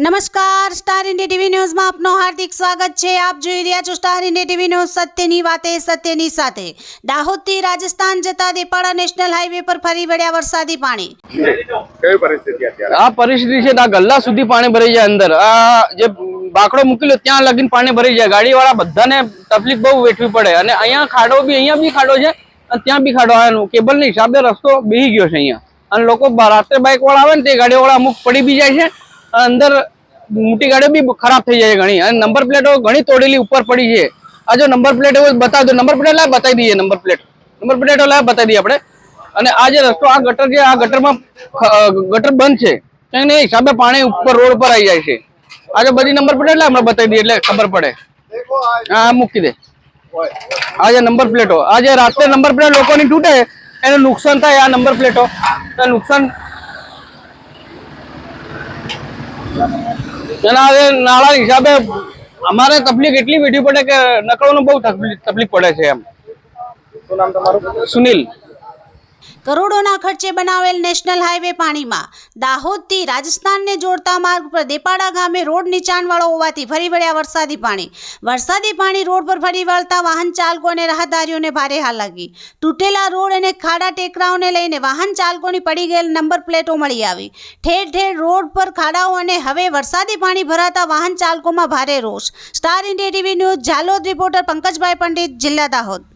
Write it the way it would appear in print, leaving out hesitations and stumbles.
નમસ્કાર, star India TV ન્યૂઝમાં આપનું હાર્દિક સ્વાગત છે। આપ જોઈ રહ્યા છો સ્ટાર ઇન્ડિયા ટીવી ન્યૂઝ, સત્યની વાતે સત્યની સાથે। દાહોદથી રાજસ્થાન જતા દેપાડા નેશનલ હાઈવે પર ફરી વળ્યા વરસાદી પાણી। કેવી પરિસ્થિતિ અત્યારે? આ પરિસ્થિતિ છે આ ગલ્લા સુધી પાણી ભરાઈ જાય। અંદર આ જે બાકડો મૂકેલો ત્યાં લગીને પાણી ભરાઈ જાય। ગાડીવાળા બધાને તકલીફ બહુ વેઠવી પડે। અને અહીંયા ખાડો બી, અહીંયા બી ખાડો છે અને ત્યાં બી ખાડો। આનો કેબલના હિસાબે રસ્તો બેહી ગયો છે અહીંયા। અને લોકો રાત્રે બાઇક વાળા આવે ને તે ગાડીવાળા અમુક પડી બી જાય છે। અંદર મોટી ગાડીઓ બી ખરાબ થઈ જાય ઘણી। અને નંબર પ્લેટો ઘણી તોડેલી ઉપર પડી છે। આ જો નંબર પ્લેટ એવું બતાવી દો, નંબર પ્લેટ લાવ બતાવી દઈએ। નંબર પ્લેટો લાવ બતાવી દઈએ આપણે। અને આ જે રસ્તો, આ ગટર છે, આ ગટરમાં ગટર બંધ છે એને હિસાબે પાણી ઉપર રોડ પર આવી જાય છે। આજે બધી નંબર પ્લેટ લાવ હમણાં બતાવી દઈએ એટલે ખબર પડે। હા મૂકી દે। આ જે નંબર પ્લેટો, આ જે રાત્રે નંબર પ્લેટ લોકોની તૂટે એને નુકસાન થાય। આ નંબર પ્લેટો નુકસાન નાળા હિસાબે અમારે તકલીફ એટલી વેઠવી પડે કે નકળવાનું બહુ તકલીફ પડે છે। એમ શું નામ તમારું? સુનિલ। કરોડોના ખર્ચે બનાવેલ નેશનલ હાઈવે પાણીમાં। દાહોદથી રાજસ્થાનને જોડતા માર્ગ પર દેપાડા ગામે રોડ નીચાણવાળો હોવાથી ફરી વળ્યા વરસાદી પાણી। વરસાદી પાણી રોડ પર ફરી વળતા વાહન ચાલકો અને રાહદારીઓને ભારે હાલાકી। તૂટેલા રોડ અને ખાડા ટેકરાઓને લઈને વાહન ચાલકોની પડી ગયેલ નંબર પ્લેટો મળી આવી। ઠેર ઠેર રોડ પર ખાડાઓ અને હવે વરસાદી પાણી ભરાતા વાહન ચાલકોમાં ભારે રોષ। Star India TV news Jhalod, reporter Pankajbhai Pandit, જિલ્લા દાહોદ।